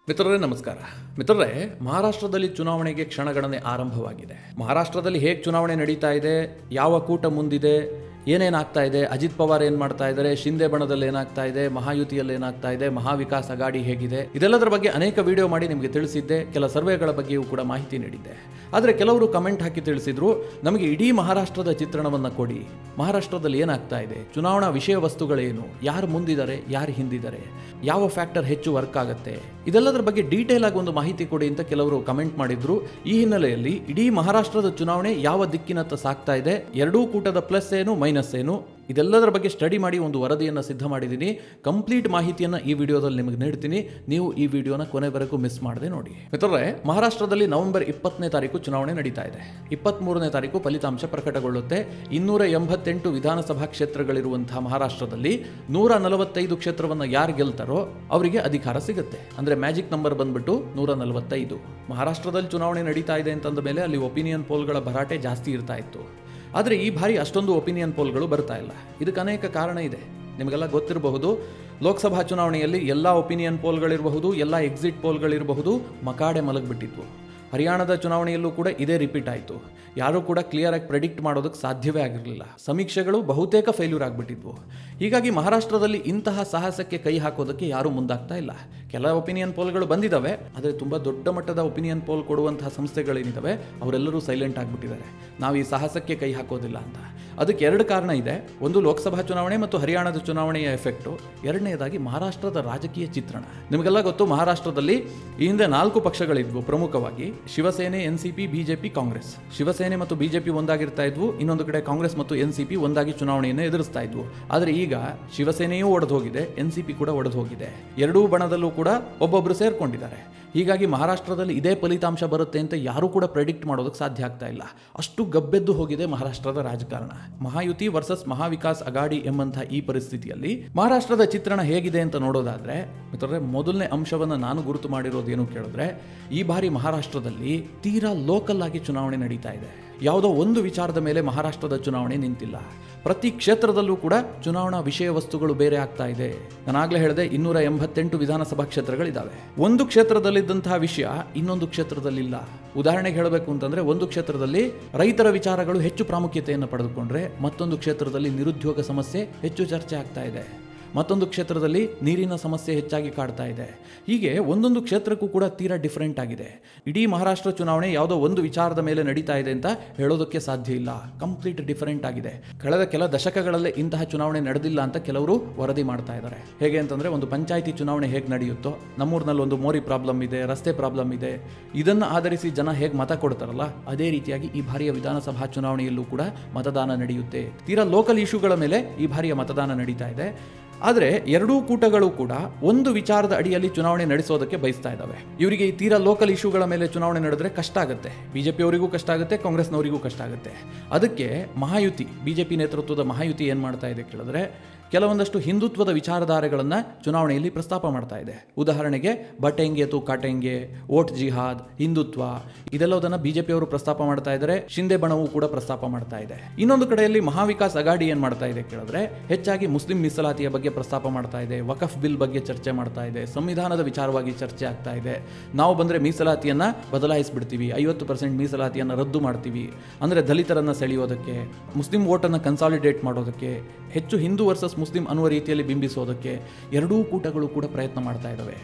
ಮಿತ್ರರೇ ನಮಸ್ಕಾರ. ಮಿತ್ರರೇ, ಮಹಾರಾಷ್ಟ್ರದಲ್ಲಿ ಚುನಾವಣೆಗೆ ಕ್ಷಣಗಣನೆ ಆರಂಭವಾಗಿದೆ. ಮಹಾರಾಷ್ಟ್ರದಲ್ಲಿ ಹೇಗೆ ಚುನಾವಣೆ ನಡೀತಾ ಇದೆ, ಯಾವ ಕೂಟ ಮುಂದಿದೆ, ಏನೇನಾಗ್ತಾ ಇದೆ, ಅಜಿತ್ ಪವಾರ್ ಏನು ಮಾಡ್ತಾ ಇದ್ದಾರೆ, ಶಿಂದೆ ಬಣದಲ್ಲಿ ಏನಾಗ್ತಾ ಇದೆ, ಮಹಾಯುತಿಯಲ್ಲಿ ಏನಾಗ್ತಾ ಇದೆ, ಮಹಾವಿಕಾಸ್ ಅಗಾಡಿ ಹೇಗಿದೆ, ಇದೆಲ್ಲದರ ಬಗ್ಗೆ ಅನೇಕ ವಿಡಿಯೋ ಮಾಡಿ ನಿಮಗೆ ತಿಳಿಸಿದ್ದೆ. ಕೆಲ ಸರ್ವೆಗಳ ಬಗ್ಗೆಯೂ ಕೂಡ ಮಾಹಿತಿ ನೀಡಿದ್ದೆ. ಆದರೆ ಕೆಲವರು ಕಮೆಂಟ್ ಹಾಕಿ ತಿಳಿಸಿದ್ರು, ನಮಗೆ ಇಡೀ ಮಹಾರಾಷ್ಟ್ರದ ಚಿತ್ರಣವನ್ನು ಕೊಡಿ, ಮಹಾರಾಷ್ಟ್ರದಲ್ಲಿ ಏನಾಗ್ತಾ ಇದೆ, ಚುನಾವಣಾ ವಿಷಯ ವಸ್ತುಗಳೇನು, ಯಾರು ಮುಂದಿದ್ದಾರೆ, ಯಾರು ಹಿಂದಿದ್ದಾರೆ, ಯಾವ ಫ್ಯಾಕ್ಟರ್ ಹೆಚ್ಚು ವರ್ಕ್ ಆಗುತ್ತೆ, ಇದೆಲ್ಲದರ ಬಗ್ಗೆ ಡೀಟೇಲ್ ಆಗಿ ಒಂದು ಮಾಹಿತಿ ಕೊಡಿ ಅಂತ ಕೆಲವರು ಕಮೆಂಟ್ ಮಾಡಿದ್ರು. ಈ ಹಿನ್ನೆಲೆಯಲ್ಲಿ ಇಡೀ ಮಹಾರಾಷ್ಟ್ರದ ಚುನಾವಣೆ ಯಾವ ದಿಕ್ಕಿನತ್ತ ಸಾಗ್ತಾ ಇದೆ, ಎರಡೂ ಕೂಟದ ಪ್ಲಸ್ ಏನು ಮೈನಸ್ ಏನು, ಇದೆಲ್ಲದರ ಬಗ್ಗೆ ಸ್ಟಡಿ ಮಾಡಿ ಒಂದು ವರದಿಯನ್ನು ಸಿದ್ಧ ಮಾಡಿದ್ದೀನಿ. ಕಂಪ್ಲೀಟ್ ಮಾಹಿತಿಯನ್ನು ಈ ವಿಡಿಯೋದಲ್ಲಿ ನಿಮಗೆ ನೀಡ್ತೀನಿ. ನೀವು ಈ ವಿಡಿಯೋನ ಕೊನೆವರೆಗೂ ಮಿಸ್ ಮಾಡದೆ ನೋಡಿ. ಮಿತ್ರರೇ, ಮಹಾರಾಷ್ಟ್ರದಲ್ಲಿ ನವೆಂಬರ್ 20ನೇ ತಾರೀಕು ಚುನಾವಣೆ ನಡೀತಾ ಇದೆ. 23ನೇ ತಾರೀಕು ಫಲಿತಾಂಶ ಪ್ರಕಟಗೊಳ್ಳುತ್ತೆ. 288 ವಿಧಾನಸಭಾ ಕ್ಷೇತ್ರಗಳಿರುವಂತಹ ಮಹಾರಾಷ್ಟ್ರದಲ್ಲಿ 145 ಕ್ಷೇತ್ರವನ್ನು ಯಾರು ಗೆಲ್ತಾರೋ ಅವರಿಗೆ ಅಧಿಕಾರ ಸಿಗುತ್ತೆ. ಅಂದ್ರೆ ಮ್ಯಾಜಿಕ್ ನಂಬರ್ ಬಂದ್ಬಿಟ್ಟು 145. ಮಹಾರಾಷ್ಟ್ರದಲ್ಲಿ ಚುನಾವಣೆ ನಡೀತಾ ಇದೆ ಅಂತಂದ ಮೇಲೆ ಅಲ್ಲಿ ಒಪಿನಿಯನ್ ಪೋಲ್ಗಳ ಭರಾಟೆ ಜಾಸ್ತಿ ಇರ್ತಾ ಇತ್ತು. ಆದರೆ ಈ ಬಾರಿ ಅಷ್ಟೊಂದು ಒಪಿನಿಯನ್ ಪೋಲ್ಗಳು ಬರ್ತಾ ಇಲ್ಲ. ಇದಕ್ಕೆ ಅನೇಕ ಕಾರಣ ಇದೆ. ನಿಮಗೆಲ್ಲ ಗೊತ್ತಿರಬಹುದು, ಲೋಕಸಭಾ ಚುನಾವಣೆಯಲ್ಲಿ ಎಲ್ಲ ಒಪಿನಿಯನ್ ಪೋಲ್ಗಳಿರಬಹುದು, ಎಲ್ಲ ಎಕ್ಸಿಟ್ ಪೋಲ್ಗಳಿರಬಹುದು, ಮಕಾಡೆ ಮಲಗಿಬಿಟ್ಟಿದ್ವು. ಹರಿಯಾಣದ ಚುನಾವಣೆಯಲ್ಲೂ ಕೂಡ ಇದೇ ರಿಪೀಟ್ ಆಯಿತು. ಯಾರೂ ಕೂಡ ಕ್ಲಿಯರ್ ಆಗಿ ಪ್ರೆಡಿಕ್ಟ್ ಮಾಡೋದಕ್ಕೆ ಸಾಧ್ಯವೇ ಆಗಿರಲಿಲ್ಲ. ಸಮೀಕ್ಷೆಗಳು ಬಹುತೇಕ ಫೇಲ್ಯೂರ್ ಆಗಿಬಿಟ್ಟಿದ್ವು. ಹೀಗಾಗಿ ಮಹಾರಾಷ್ಟ್ರದಲ್ಲಿ ಇಂತಹ ಸಾಹಸಕ್ಕೆ ಕೈ ಹಾಕೋದಕ್ಕೆ ಯಾರೂ ಮುಂದಾಗ್ತಾ ಇಲ್ಲ. ಕೆಲ ಒಪಿನಿಯನ್ ಪೋಲ್ಗಳು ಬಂದಿದ್ದಾವೆ, ಆದರೆ ತುಂಬ ದೊಡ್ಡ ಮಟ್ಟದ ಒಪಿನಿಯನ್ ಪೋಲ್ ಕೊಡುವಂತಹ ಸಂಸ್ಥೆಗಳೇನಿದ್ದಾವೆ ಅವರೆಲ್ಲರೂ ಸೈಲೆಂಟ್ ಆಗಿಬಿಟ್ಟಿದ್ದಾರೆ, ನಾವು ಈ ಸಾಹಸಕ್ಕೆ ಕೈ ಹಾಕೋದಿಲ್ಲ ಅಂತ. ಅದಕ್ಕೆ ಎರಡು ಕಾರಣ ಇದೆ. ಒಂದು, ಲೋಕಸಭಾ ಚುನಾವಣೆ ಮತ್ತು ಹರಿಯಾಣದ ಚುನಾವಣೆಯ ಎಫೆಕ್ಟು. ಎರಡನೇದಾಗಿ ಮಹಾರಾಷ್ಟ್ರದ ರಾಜಕೀಯ ಚಿತ್ರಣ. ನಿಮಗೆಲ್ಲ ಗೊತ್ತು, ಮಹಾರಾಷ್ಟ್ರದಲ್ಲಿ ಈ ಹಿಂದೆ 4 ಪಕ್ಷಗಳಿದ್ವು ಪ್ರಮುಖವಾಗಿ: ಶಿವಸೇನೆ, ಎನ್ಸಿಪಿ, ಬಿಜೆಪಿ, ಕಾಂಗ್ರೆಸ್. ಶಿವಸೇನೆ ಮತ್ತು ಬಿಜೆಪಿ ಒಂದಾಗಿರ್ತಾ ಇದ್ವು, ಇನ್ನೊಂದು ಕಡೆ ಕಾಂಗ್ರೆಸ್ ಮತ್ತು ಎನ್ಸಿಪಿ ಒಂದಾಗಿ ಚುನಾವಣೆಯನ್ನು ಎದುರಿಸ್ತಾ ಇದ್ವು. ಆದರೆ ಈಗ ಶಿವಸೇನೆಯೂ ಒಡೆದು ಹೋಗಿದೆ, ಎನ್ಸಿಪಿ ಕೂಡ ಒಡೆದು ಹೋಗಿದೆ. ಎರಡೂ ಬಣದಲ್ಲೂ ಕೂಡ ಒಬ್ಬೊಬ್ಬರು ಸೇರ್ಕೊಂಡಿದ್ದಾರೆ. ಹೀಗಾಗಿ ಮಹಾರಾಷ್ಟ್ರದಲ್ಲಿ ಇದೇ ಫಲಿತಾಂಶ ಬರುತ್ತೆ ಅಂತ ಯಾರೂ ಕೂಡ ಪ್ರೆಡಿಕ್ಟ್ ಮಾಡೋದಕ್ಕೆ ಸಾಧ್ಯ ಆಗ್ತಾ ಇಲ್ಲ. ಅಷ್ಟು ಗಬ್ಬೆದ್ದು ಹೋಗಿದೆ ಮಹಾರಾಷ್ಟ್ರದ ರಾಜಕಾರಣ. ಮಹಾಯುತಿ ವರ್ಸಸ್ ಮಹಾವಿಕಾಸ್ ಅಗಾಡಿ ಎಂಬಂತಹ ಈ ಪರಿಸ್ಥಿತಿಯಲ್ಲಿ ಮಹಾರಾಷ್ಟ್ರದ ಚಿತ್ರಣ ಹೇಗಿದೆ ಅಂತ ನೋಡೋದಾದ್ರೆ, ಮಿತ್ರರೇ, ಮೊದಲನೇ ಅಂಶವನ್ನು ನಾನು ಗುರುತು ಮಾಡಿರೋದೇನು ಕೇಳಿದ್ರೆ, ಈ ಬಾರಿ ಮಹಾರಾಷ್ಟ್ರದಲ್ಲಿ ತೀರಾ ಲೋಕಲ್ ಆಗಿ ಚುನಾವಣೆ ನಡೀತಾ ಇದೆ. ಯಾವುದೋ ಒಂದು ವಿಚಾರದ ಮೇಲೆ ಮಹಾರಾಷ್ಟ್ರದ ಚುನಾವಣೆ ನಿಂತಿಲ್ಲ. ಪ್ರತಿ ಕ್ಷೇತ್ರದಲ್ಲೂ ಕೂಡ ಚುನಾವಣಾ ವಿಷಯ ವಸ್ತುಗಳು ಬೇರೆ ಆಗ್ತಾ ಇದೆ. ನಾನಾಗಲೇ ಹೇಳಿದೆ, 288 ವಿಧಾನಸಭಾ ಕ್ಷೇತ್ರಗಳಿದ್ದಾವೆ. ಒಂದು ಕ್ಷೇತ್ರದಲ್ಲಿದ್ದಂತಹ ವಿಷಯ ಇನ್ನೊಂದು ಕ್ಷೇತ್ರದಲ್ಲಿಲ್ಲ. ಉದಾಹರಣೆಗೆ ಹೇಳಬೇಕು ಅಂತಂದ್ರೆ, ಒಂದು ಕ್ಷೇತ್ರದಲ್ಲಿ ರೈತರ ವಿಚಾರಗಳು ಹೆಚ್ಚು ಪ್ರಾಮುಖ್ಯತೆಯನ್ನು ಪಡೆದುಕೊಂಡ್ರೆ ಮತ್ತೊಂದು ಕ್ಷೇತ್ರದಲ್ಲಿ ನಿರುದ್ಯೋಗ ಸಮಸ್ಯೆ ಹೆಚ್ಚು ಚರ್ಚೆ ಆಗ್ತಾ ಇದೆ. ಮತ್ತೊಂದು ಕ್ಷೇತ್ರದಲ್ಲಿ ನೀರಿನ ಸಮಸ್ಯೆ ಹೆಚ್ಚಾಗಿ ಕಾಡ್ತಾ ಇದೆ. ಹೀಗೆ ಒಂದೊಂದು ಕ್ಷೇತ್ರಕ್ಕೂ ಕೂಡ ತೀರಾ ಡಿಫರೆಂಟ್ ಆಗಿದೆ. ಇಡೀ ಮಹಾರಾಷ್ಟ್ರ ಚುನಾವಣೆ ಯಾವುದೋ ಒಂದು ವಿಚಾರದ ಮೇಲೆ ನಡೀತಾ ಇದೆ ಅಂತ ಹೇಳೋದಕ್ಕೆ ಸಾಧ್ಯ ಇಲ್ಲ. ಕಂಪ್ಲೀಟ್ ಡಿಫರೆಂಟ್ ಆಗಿದೆ. ಕಳೆದ ಕೆಲ ದಶಕಗಳಲ್ಲೇ ಇಂತಹ ಚುನಾವಣೆ ನಡೆದಿಲ್ಲ ಅಂತ ಕೆಲವರು ವರದಿ ಮಾಡ್ತಾ ಇದ್ದಾರೆ. ಹೇಗೆ ಅಂತಂದ್ರೆ, ಒಂದು ಪಂಚಾಯಿತಿ ಚುನಾವಣೆ ಹೇಗೆ ನಡೆಯುತ್ತೋ, ನಮ್ಮೂರಿನಲ್ಲಿ ಒಂದು ಮೋರಿ ಪ್ರಾಬ್ಲಮ್ ಇದೆ, ರಸ್ತೆ ಪ್ರಾಬ್ಲಮ್ ಇದೆ, ಇದನ್ನು ಆಧರಿಸಿ ಜನ ಹೇಗೆ ಮತ ಕೊಡ್ತಾರಲ್ಲ, ಅದೇ ರೀತಿಯಾಗಿ ಈ ಬಾರಿಯ ವಿಧಾನಸಭಾ ಚುನಾವಣೆಯಲ್ಲೂ ಕೂಡ ಮತದಾನ ನಡೆಯುತ್ತೆ. ತೀರಾ ಲೋಕಲ್ ಇಶ್ಯೂಗಳ ಮೇಲೆ ಈ ಬಾರಿಯ ಮತದಾನ ನಡೀತಾ ಇದೆ. ಆದರೆ ಎರಡೂ ಕೂಟಗಳು ಕೂಡ ಒಂದು ವಿಚಾರದ ಅಡಿಯಲ್ಲಿ ಚುನಾವಣೆ ನಡೆಸೋದಕ್ಕೆ ಬಯಸ್ತಾ ಇದ್ದಾವೆ. ಇವರಿಗೆ ಈ ತೀರಾ ಲೋಕಲ್ ಇಶ್ಯೂಗಳ ಮೇಲೆ ಚುನಾವಣೆ ನಡೆದ್ರೆ ಕಷ್ಟ ಆಗುತ್ತೆ. ಬಿಜೆಪಿಯವರಿಗೂ ಕಷ್ಟ ಆಗುತ್ತೆ, ಕಾಂಗ್ರೆಸ್ನವರಿಗೂ ಕಷ್ಟ ಆಗುತ್ತೆ. ಅದಕ್ಕೆ ಮಹಾಯುತಿ, ಬಿಜೆಪಿ ನೇತೃತ್ವದ ಮಹಾಯುತಿ ಏನು ಮಾಡ್ತಾ ಇದೆ ಕೇಳಿದ್ರೆ, ಕೆಲವೊಂದಷ್ಟು ಹಿಂದುತ್ವದ ವಿಚಾರಧಾರೆಗಳನ್ನು ಚುನಾವಣೆಯಲ್ಲಿ ಪ್ರಸ್ತಾಪ ಮಾಡ್ತಾ ಇದೆ. ಉದಾಹರಣೆಗೆ ಬಟೆಂಗೆ ತು ಕಾಟೆಂಗೆ, ವೋಟ್ ಜಿಹಾದ್, ಹಿಂದುತ್ವ, ಇದೆಲ್ಲದನ್ನು ಬಿಜೆಪಿಯವರು ಪ್ರಸ್ತಾಪ ಮಾಡ್ತಾ ಇದ್ದಾರೆ. ಶಿಂದೆ ಬಣವೂ ಕೂಡ ಪ್ರಸ್ತಾಪ ಮಾಡ್ತಾ ಇದೆ. ಇನ್ನೊಂದು ಕಡೆಯಲ್ಲಿ ಮಹಾವಿಕಾಸ್ ಅಗಾಡಿ ಏನು ಮಾಡ್ತಾ ಇದೆ ಕೇಳಿದ್ರೆ, ಹೆಚ್ಚಾಗಿ ಮುಸ್ಲಿಂ ಮೀಸಲಾತಿಯ ಬಗ್ಗೆ ಪ್ರಸ್ತಾಪ ಮಾಡ್ತಾ ಇದೆ, ವಕಫ್ ಬಿಲ್ ಬಗ್ಗೆ ಚರ್ಚೆ ಮಾಡ್ತಾ ಇದೆ, ಸಂವಿಧಾನದ ವಿಚಾರವಾಗಿ ಚರ್ಚೆ ಆಗ್ತಾ ಇದೆ. ನಾವು ಬಂದರೆ ಮೀಸಲಾತಿಯನ್ನು ಬದಲಾಯಿಸಿಬಿಡ್ತೀವಿ, 50% ಮೀಸಲಾತಿಯನ್ನು ರದ್ದು ಮಾಡ್ತೀವಿ, ಅಂದರೆ ದಲಿತರನ್ನು ಸೆಳೆಯೋದಕ್ಕೆ, ಮುಸ್ಲಿಂ ವೋಟನ್ನು ಕನ್ಸಾಲಿಡೇಟ್ ಮಾಡೋದಕ್ಕೆ, ಹೆಚ್ಚು ಹಿಂದೂ ವರ್ಸಸ್ ಮುಸ್ಲಿಂ ಅನ್ನುವ ರೀತಿಯಲ್ಲಿ ಬಿಂಬಿಸೋದಕ್ಕೆ ಎರಡೂ ಕೂಟಗಳು ಕೂಡ ಪ್ರಯತ್ನ ಮಾಡ್ತಾ ಇದ್ದಾವೆ.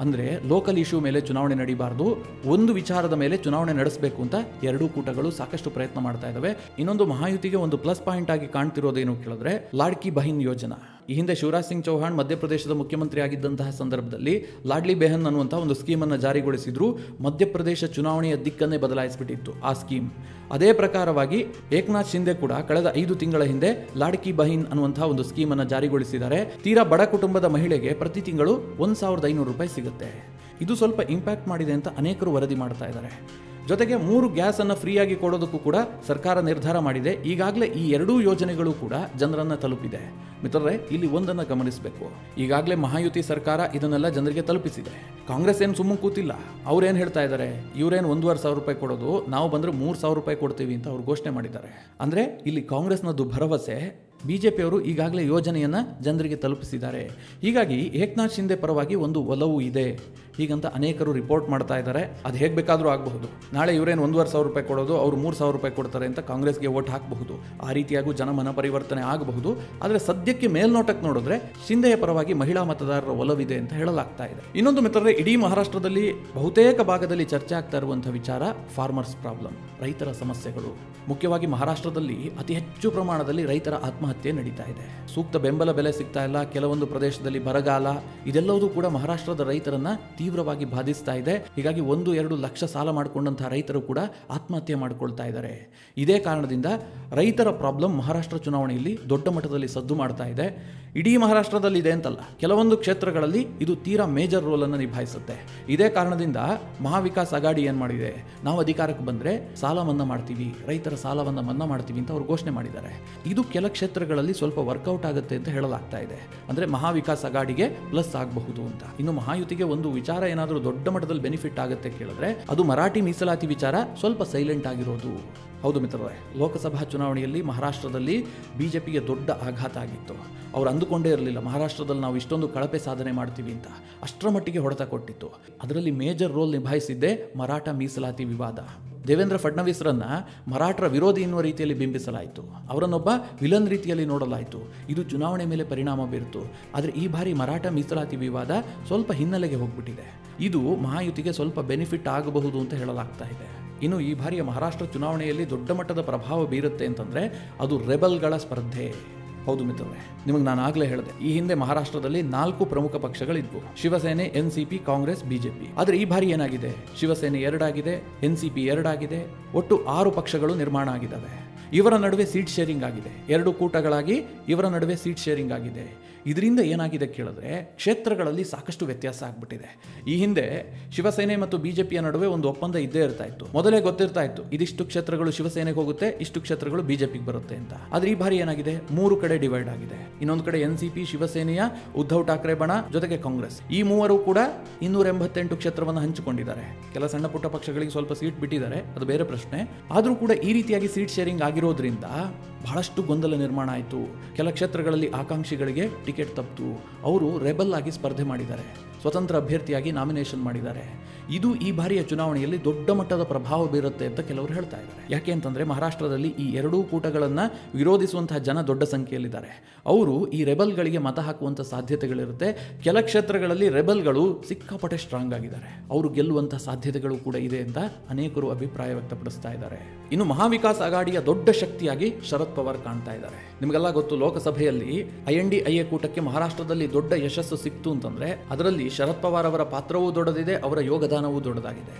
ಅಂದರೆ ಲೋಕಲ್ ಇಶ್ಯೂ ಮೇಲೆ ಚುನಾವಣೆ ನಡೀಬಾರ್ದು, ಒಂದು ವಿಚಾರದ ಮೇಲೆ ಚುನಾವಣೆ ನಡೆಸಬೇಕು ಅಂತ ಎರಡೂ ಕೂಟಗಳು ಸಾಕಷ್ಟು ಪ್ರಯತ್ನ ಮಾಡ್ತಾ ಇದ್ದಾವೆ. ಇನ್ನೊಂದು, ಮಹಾಯುತಿಗೆ ಒಂದು ಪ್ಲಸ್ ಪಾಯಿಂಟ್ ಆಗಿ ಕಾಣ್ತಿರೋದೇನು ಕೇಳಿದ್ರೆ, ಲಾಡ್ಕಿ ಬಹಿನ್ ಯೋಜನಾ. ಈ ಹಿಂದೆ ಶಿವರಾಜ್ ಸಿಂಗ್ ಚೌಹಾಣ್ ಮಧ್ಯಪ್ರದೇಶದ ಮುಖ್ಯಮಂತ್ರಿ ಆಗಿದ್ದಂತಹ ಸಂದರ್ಭದಲ್ಲಿ ಲಾಡ್ಲಿ ಬೆಹನ್ ಅನ್ನುವಂಥ ಒಂದು ಸ್ಕೀಮನ್ನು ಜಾರಿಗೊಳಿಸಿದ್ರು. ಮಧ್ಯಪ್ರದೇಶ ಚುನಾವಣೆಯ ದಿಕ್ಕನ್ನೇ ಬದಲಾಯಿಸಿಬಿಟ್ಟಿತ್ತು ಆ ಸ್ಕೀಮ್. ಅದೇ ಪ್ರಕಾರವಾಗಿ ಏಕನಾಥ್ ಶಿಂದೆ ಕೂಡ ಕಳೆದ 5 ತಿಂಗಳ ಹಿಂದೆ ಲಾಡ್ಕಿ ಬಹಿನ್ ಅನ್ನುವಂತಹ ಒಂದು ಸ್ಕೀಮನ್ನು ಜಾರಿಗೊಳಿಸಿದ್ದಾರೆ. ತೀರಾ ಬಡ ಕುಟುಂಬದ ಮಹಿಳೆಗೆ ಪ್ರತಿ ತಿಂಗಳು 1500 ರೂಪಾಯಿ ಸಿಗುತ್ತೆ. ಇದು ಸ್ವಲ್ಪ ಇಂಪ್ಯಾಕ್ಟ್ ಮಾಡಿದೆ ಅಂತ ಅನೇಕರು ವರದಿ ಮಾಡ್ತಾ ಇದ್ದಾರೆ. ಜೊತೆಗೆ 3 ಗ್ಯಾಸನ್ನು ಫ್ರೀಯಾಗಿ ಕೊಡೋದಕ್ಕೂ ಕೂಡ ಸರ್ಕಾರ ನಿರ್ಧಾರ ಮಾಡಿದೆ. ಈಗಾಗಲೇ ಈ ಎರಡೂ ಯೋಜನೆಗಳು ಕೂಡ ಜನರನ್ನು ತಲುಪಿದೆ. ಮಿತ್ರರೇ, ಇಲ್ಲಿ ಒಂದನ್ನು ಗಮನಿಸಬೇಕು. ಈಗಾಗಲೇ ಮಹಾಯುತಿ ಸರ್ಕಾರ ಇದನ್ನೆಲ್ಲ ಜನರಿಗೆ ತಲುಪಿಸಿದೆ. ಕಾಂಗ್ರೆಸ್ ಏನು ಸುಮ್ಮನೆ ಕೂತಿಲ್ಲ. ಅವ್ರೇನು ಹೇಳ್ತಾ ಇದ್ದಾರೆ, ಇವರೇನು 1500 ರೂಪಾಯಿ ಕೊಡೋದು, ನಾವು ಬಂದರೆ 3000 ರೂಪಾಯಿ ಕೊಡ್ತೀವಿ ಅಂತ ಅವ್ರು ಘೋಷಣೆ ಮಾಡಿದ್ದಾರೆ. ಅಂದರೆ ಇಲ್ಲಿ ಕಾಂಗ್ರೆಸ್ನದ್ದು ಭರವಸೆ, ಬಿಜೆಪಿಯವರು ಈಗಾಗಲೇ ಯೋಜನೆಯನ್ನು ಜನರಿಗೆ ತಲುಪಿಸಿದ್ದಾರೆ. ಹೀಗಾಗಿ ಏಕನಾಥ್ ಶಿಂದೆ ಪರವಾಗಿ ಒಂದು ಒಲವು ಇದೆ. ಹೀಗಂತ ಅನೇಕರು ರಿಪೋರ್ಟ್ ಮಾಡ್ತಾ ಇದ್ದಾರೆ. ಅದು ಹೇಗೆ ಬೇಕಾದರೂ ಆಗಬಹುದು. ನಾಳೆ ಇವರೇನು 1,500 ರೂಪಾಯಿ ಕೊಡೋದು, ಅವರು 3,000 ರೂಪಾಯಿ ಕೊಡ್ತಾರೆ ಅಂತ ಕಾಂಗ್ರೆಸ್ಗೆ ವೋಟ್ ಹಾಕಬಹುದು. ಆ ರೀತಿಯಾಗೂ ಜನಮನ ಪರಿವರ್ತನೆ ಆಗಬಹುದು. ಆದರೆ ಸದ್ಯಕ್ಕೆ ಮೇಲ್ನೋಟಕ್ಕೆ ನೋಡಿದ್ರೆ ಶಿಂದೆಯ ಪರವಾಗಿ ಮಹಿಳಾ ಮತದಾರರ ಒಲವಿದೆ ಅಂತ ಹೇಳಲಾಗ್ತಾ ಇದೆ. ಇನ್ನೊಂದು ಮಿತ್ರರೇ, ಇಡೀ ಮಹಾರಾಷ್ಟ್ರದಲ್ಲಿ ಬಹುತೇಕ ಭಾಗದಲ್ಲಿ ಚರ್ಚೆ ಆಗ್ತಾ ಇರುವಂತಹ ವಿಚಾರ ಫಾರ್ಮರ್ಸ್ ಪ್ರಾಬ್ಲಮ್, ರೈತರ ಸಮಸ್ಯೆಗಳು. ಮುಖ್ಯವಾಗಿ ಮಹಾರಾಷ್ಟ್ರದಲ್ಲಿ ಅತಿ ಹೆಚ್ಚು ಪ್ರಮಾಣದಲ್ಲಿ ರೈತರ ಆತ್ಮಹತ್ಯೆ ನಡೀತಾ ಇದೆ. ಸೂಕ್ತ ಬೆಂಬಲ ಬೆಲೆ ಸಿಗ್ತಾ ಇಲ್ಲ, ಕೆಲವೊಂದು ಪ್ರದೇಶದಲ್ಲಿ ಬರಗಾಲ, ಇದೆಲ್ಲವೂ ಕೂಡ ಮಹಾರಾಷ್ಟ್ರದ ರೈತರನ್ನ ತೀವ್ರವಾಗಿ ಬಾಧಿಸ್ತಾ ಇದೆ. ಹೀಗಾಗಿ 1-2 ಲಕ್ಷ ಸಾಲ ಮಾಡಿಕೊಂಡಂತಹ ರೈತರು ಕೂಡ ಆತ್ಮಹತ್ಯೆ ಮಾಡಿಕೊಳ್ತಾ ಇದ್ದಾರೆ. ಇದೇ ಕಾರಣದಿಂದ ರೈತರ ಪ್ರಾಬ್ಲಮ್ ಮಹಾರಾಷ್ಟ್ರ ಚುನಾವಣೆಯಲ್ಲಿ ದೊಡ್ಡ ಮಟ್ಟದಲ್ಲಿ ಸದ್ದು ಮಾಡ್ತಾ ಇದೆ. ಇಡೀ ಮಹಾರಾಷ್ಟ್ರದಲ್ಲಿ ಇದೆ ಅಂತಲ್ಲ, ಕೆಲವೊಂದು ಕ್ಷೇತ್ರಗಳಲ್ಲಿ ಇದು ತೀರಾ ಮೇಜರ್ ರೋಲ್ ಅನ್ನು ನಿಭಾಯಿಸುತ್ತೆ. ಇದೇ ಕಾರಣದಿಂದ ಮಹಾವಿಕಾಸ್ ಅಗಾಡಿ ಏನ್ ಮಾಡಿದೆ, ನಾವು ಅಧಿಕಾರಕ್ಕೆ ಬಂದ್ರೆ ಸಾಲ ಮನ್ನಾ ಮಾಡ್ತೀವಿ, ರೈತರ ಸಾಲವನ್ನು ಮನ್ನಾ ಮಾಡ್ತೀವಿ ಅಂತ ಅವರು ಘೋಷಣೆ ಮಾಡಿದ್ದಾರೆ. ಇದು ಕೆಲ ಕ್ಷೇತ್ರಗಳಲ್ಲಿ ಸ್ವಲ್ಪ ವರ್ಕೌಟ್ ಆಗುತ್ತೆ ಅಂತ ಹೇಳಲಾಗ್ತಾ ಇದೆ. ಅಂದ್ರೆ ಮಹಾವಿಕಾಸ್ ಅಗಾಡಿಗೆ ಪ್ಲಸ್ ಆಗಬಹುದು ಅಂತ. ಇನ್ನು ಮಹಾಯುತಿಗೆ ಒಂದು ವಿಚಾರ ಏನಾದರೂ ದೊಡ್ಡ ಮಟ್ಟದಲ್ಲಿ ಬೆನಿಫಿಟ್ ಆಗುತ್ತೆ ಕೇಳಿದ್ರೆ ಅದು ಮರಾಠಿ ಮೀಸಲಾತಿ ವಿಚಾರ ಸ್ವಲ್ಪ ಸೈಲೆಂಟ್ ಆಗಿರೋದು. ಹೌದು ಮಿತ್ರರೇ, ಲೋಕಸಭಾ ಚುನಾವಣೆಯಲ್ಲಿ ಮಹಾರಾಷ್ಟ್ರದಲ್ಲಿ ಬಿಜೆಪಿಗೆ ದೊಡ್ಡ ಆಘಾತ ಆಗಿತ್ತು. ಅವ್ರು ಅಂದುಕೊಂಡೇ ಇರಲಿಲ್ಲ ಮಹಾರಾಷ್ಟ್ರದಲ್ಲಿ ನಾವು ಇಷ್ಟೊಂದು ಕಳಪೆ ಸಾಧನೆ ಮಾಡ್ತೀವಿ ಅಂತ. ಅಷ್ಟರ ಮಟ್ಟಿಗೆ ಹೊಡೆತ ಕೊಟ್ಟಿತ್ತು. ಅದರಲ್ಲಿ ಮೇಜರ್ ರೋಲ್ ನಿಭಾಯಿಸಿದ್ದೇ ಮರಾಠ ಮೀಸಲಾತಿ ವಿವಾದ. ದೇವೇಂದ್ರ ಫಡ್ನವೀಸ್ರನ್ನ ಮರಾಠರ ವಿರೋಧಿ ಎನ್ನುವ ರೀತಿಯಲ್ಲಿ ಬಿಂಬಿಸಲಾಯಿತು, ಅವರನ್ನೊಬ್ಬ ವಿಲನ್ ರೀತಿಯಲ್ಲಿ ನೋಡಲಾಯಿತು. ಇದು ಚುನಾವಣೆ ಮೇಲೆ ಪರಿಣಾಮ ಬೀರಿತು. ಆದರೆ ಈ ಬಾರಿ ಮರಾಠ ಮೀಸಲಾತಿ ವಿವಾದ ಸ್ವಲ್ಪ ಹಿನ್ನೆಲೆಗೆ ಹೋಗ್ಬಿಟ್ಟಿದೆ. ಇದು ಮಹಾಯುತಿಗೆ ಸ್ವಲ್ಪ ಬೆನಿಫಿಟ್ ಆಗಬಹುದು ಅಂತ ಹೇಳಲಾಗ್ತಾ ಇದೆ. ಇನ್ನು ಈ ಬಾರಿಯ ಮಹಾರಾಷ್ಟ್ರ ಚುನಾವಣೆಯಲ್ಲಿ ದೊಡ್ಡ ಮಟ್ಟದ ಪ್ರಭಾವ ಬೀರುತ್ತೆ ಅಂತಂದ್ರೆ ಅದು ರೆಬಲ್ಗಳ ಸ್ಪರ್ಧೆ. ಹೌದು ಮಿತ್ರರೇ, ನಿಮಗೆ ನಾನು ಆಗಲೇ ಹೇಳಿದೆ, ಈ ಹಿಂದೆ ಮಹಾರಾಷ್ಟ್ರದಲ್ಲಿ 4 ಪ್ರಮುಖ ಪಕ್ಷಗಳಿದ್ವು: ಶಿವಸೇನೆ, NCP, ಕಾಂಗ್ರೆಸ್, ಬಿಜೆಪಿ. ಆದರೆ ಈ ಬಾರಿ ಏನಾಗಿದೆ, ಶಿವಸೇನೆ 2 ಆಗಿದೆ, NCP 2 ಆಗಿದೆ, ಒಟ್ಟು 6 ಪಕ್ಷಗಳು ನಿರ್ಮಾಣ ಆಗಿದ್ದಾವೆ. ಇವರ ನಡುವೆ ಸೀಟ್ ಶೇರಿಂಗ್ ಆಗಿದೆ. 2 ಕೂಟಗಳಾಗಿ ಇವರ ನಡುವೆ ಸೀಟ್ ಶೇರಿಂಗ್ ಆಗಿದೆ. ಇದರಿಂದ ಏನಾಗಿದೆ ಕೇಳಿದ್ರೆ ಕ್ಷೇತ್ರಗಳಲ್ಲಿ ಸಾಕಷ್ಟು ವ್ಯತ್ಯಾಸ ಆಗ್ಬಿಟ್ಟಿದೆ. ಈ ಹಿಂದೆ ಶಿವಸೇನೆ ಮತ್ತು ಬಿಜೆಪಿಯ ನಡುವೆ ಒಂದು ಒಪ್ಪಂದ ಇದ್ದೇ ಇರ್ತಾ ಇತ್ತು. ಮೊದಲೇ ಗೊತ್ತಿರ್ತಾ ಇತ್ತು ಇದಿಷ್ಟು ಕ್ಷೇತ್ರಗಳು ಶಿವಸೇನೆಗೆ ಹೋಗುತ್ತೆ, ಇಷ್ಟು ಕ್ಷೇತ್ರಗಳು ಬಿಜೆಪಿಗೆ ಬರುತ್ತೆ ಅಂತ. ಆದ್ರೆ ಈ ಬಾರಿ ಏನಾಗಿದೆ, 3 ಕಡೆ ಡಿವೈಡ್ ಆಗಿದೆ. ಇನ್ನೊಂದು ಕಡೆ NCP ಶಿವಸೇನೆಯ ಉದ್ಧವ್ ಠಾಕ್ರೆ ಬಣ, ಜೊತೆಗೆ ಕಾಂಗ್ರೆಸ್, ಈ ಮೂವರು ಕೂಡ 288 ಕ್ಷೇತ್ರವನ್ನು ಹಂಚಿಕೊಂಡಿದ್ದಾರೆ. ಕೆಲ ಸಣ್ಣ ಪುಟ್ಟ ಪಕ್ಷಗಳಿಗೆ ಸ್ವಲ್ಪ ಸೀಟ್ ಬಿಟ್ಟಿದ್ದಾರೆ, ಅದು ಬೇರೆ ಪ್ರಶ್ನೆ. ಆದರೂ ಕೂಡ ಈ ರೀತಿಯಾಗಿ ಸೀಟ್ ಶೇರಿಂಗ್ ಆಗಿರೋದ್ರಿಂದ ಬಹಳಷ್ಟು ಗೊಂದಲ ನಿರ್ಮಾಣ ಆಯಿತು. ಕೆಲ ಕ್ಷೇತ್ರಗಳಲ್ಲಿ ಆಕಾಂಕ್ಷಿಗಳಿಗೆ ಟಿಕೆಟ್ ತಪ್ಪಿತು. ಅವರು ರೆಬಲ್ ಆಗಿ ಸ್ಪರ್ಧೆ ಮಾಡಿದ್ದಾರೆ, ಸ್ವತಂತ್ರ ಅಭ್ಯರ್ಥಿಯಾಗಿ ನಾಮಿನೇಷನ್ ಮಾಡಿದ್ದಾರೆ. ಇದು ಈ ಬಾರಿಯ ಚುನಾವಣೆಯಲ್ಲಿ ದೊಡ್ಡ ಮಟ್ಟದ ಪ್ರಭಾವ ಬೀರುತ್ತೆ ಅಂತ ಕೆಲವರು ಹೇಳ್ತಾ ಇದ್ದಾರೆ. ಯಾಕೆ ಅಂತಂದ್ರೆ ಮಹಾರಾಷ್ಟ್ರದಲ್ಲಿ ಈ 2 ಕೂಟಗಳನ್ನು ವಿರೋಧಿಸುವಂತಹ ಜನ ದೊಡ್ಡ ಸಂಖ್ಯೆಯಲ್ಲಿದ್ದಾರೆ. ಅವರು ಈ ರೆಬಲ್ಗಳಿಗೆ ಮತ ಹಾಕುವಂಥ ಸಾಧ್ಯತೆಗಳಿರುತ್ತೆ. ಕೆಲ ಕ್ಷೇತ್ರಗಳಲ್ಲಿ ರೆಬಲ್ಗಳು ಸಿಕ್ಕಾಪಟ್ಟೆ ಸ್ಟ್ರಾಂಗ್ ಆಗಿದ್ದಾರೆ, ಅವರು ಗೆಲ್ಲುವಂತಹ ಸಾಧ್ಯತೆಗಳು ಕೂಡ ಇದೆ ಅಂತ ಅನೇಕರು ಅಭಿಪ್ರಾಯ ವ್ಯಕ್ತಪಡಿಸ್ತಾ ಇದ್ದಾರೆ. ಇನ್ನು ಮಹಾವಿಕಾಸ್ ಅಗಾಡಿಯ ದೊಡ್ಡ ಶಕ್ತಿಯಾಗಿ ಶರದ್ ಪವಾರ್ ಕಾಣ್ತಾ ಇದ್ದಾರೆ. ನಿಮಗೆಲ್ಲ ಗೊತ್ತು, ಲೋಕಸಭೆಯಲ್ಲಿ INDIA ಕೂಟಕ್ಕೆ ಮಹಾರಾಷ್ಟ್ರದಲ್ಲಿ ದೊಡ್ಡ ಯಶಸ್ಸು ಸಿಕ್ತು ಅಂತಂದ್ರೆ ಅದರಲ್ಲಿ ಶರದ್ ಪವಾರ್ ಅವರ ಪಾತ್ರವೂ ದೊಡ್ಡದಿದೆ, ಅವರ ಯೋಗದಾನವೂ ದೊಡ್ಡದಾಗಿದೆ.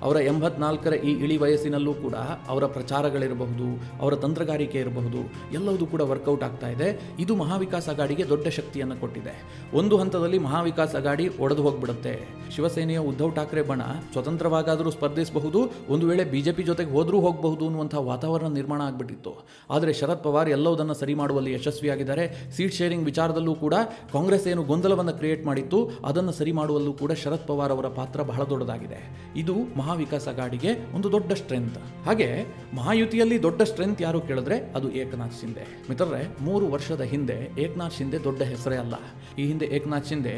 ಅವರ 84ರ ಈ ಇಳಿ ವಯಸ್ಸಿನಲ್ಲೂ ಕೂಡ ಅವರ ಪ್ರಚಾರಗಳಿರಬಹುದು, ಅವರ ತಂತ್ರಗಾರಿಕೆ ಇರಬಹುದು, ಎಲ್ಲವೂ ಕೂಡ ವರ್ಕೌಟ್ ಆಗ್ತಾ ಇದೆ. ಇದು ಮಹಾವಿಕಾಸ್ ಅಗಾಡಿಗೆ ದೊಡ್ಡ ಶಕ್ತಿಯನ್ನು ಕೊಟ್ಟಿದೆ. ಒಂದು ಹಂತದಲ್ಲಿ ಮಹಾವಿಕಾಸ್ ಅಗಾಡಿ ಒಡೆದು ಹೋಗ್ಬಿಡುತ್ತೆ. ಶಿವಸೇನೆಯ ಉದ್ಧವ್ ಠಾಕ್ರೆ ಬಣ ಸ್ವತಂತ್ರವಾಗಾದರೂ ಸ್ಪರ್ಧಿಸಬಹುದು, ಒಂದು ವೇಳೆ ಬಿಜೆಪಿ ಜೊತೆಗೆ ಹೋದ್ರೂ ಹೋಗಬಹುದು ಅನ್ನುವಂತಹ ವಾತಾವರಣ ನಿರ್ಮಾಣ ಆಗ್ಬಿಟ್ಟಿತ್ತು. ಆದರೆ ಶರದ್ ಪವಾರ್ ಎಲ್ಲವುದನ್ನು ಸರಿ ಮಾಡುವಲ್ಲಿ ಯಶಸ್ವಿಯಾಗಿದ್ದಾರೆ. ಸೀಟ್ ಶೇರಿಂಗ್ ವಿಚಾರದಲ್ಲೂ ಕೂಡ ಕಾಂಗ್ರೆಸ್ ಏನು ಗೊಂದಲವನ್ನು ಕ್ರಿಯೇಟ್ ಮಾಡಿತ್ತು ಅದನ್ನು ಸರಿ ಮಾಡುವಲ್ಲೂ ಕೂಡ ಶರದ್ ಪವಾರ್ ಅವರ ಪಾತ್ರ ಬಹಳ ದೊಡ್ಡದಾಗಿದೆ. ಇದು ಮಹಾವಿಕಾಸ್ ಅಗಾಡಿಗೆ ಒಂದು ದೊಡ್ಡ ಸ್ಟ್ರೆಂತ್. ಹಾಗೆ ಮಹಾಯುತಿಯಲ್ಲಿ ದೊಡ್ಡ ಸ್ಟ್ರೆಂತ್ ಯಾರು ಕೇಳಿದ್ರೆ ಅದು ಏಕನಾಥ್ ಶಿಂದೆ. ಮಿತ್ರರೇ, 3 ವರ್ಷದ ಹಿಂದೆ ಏಕನಾಥ್ ಶಿಂದೆ ದೊಡ್ಡ ಹೆಸರೇ ಅಲ್ಲ. ಈ ಹಿಂದೆ ಏಕನಾಥ್ ಶಿಂದೆ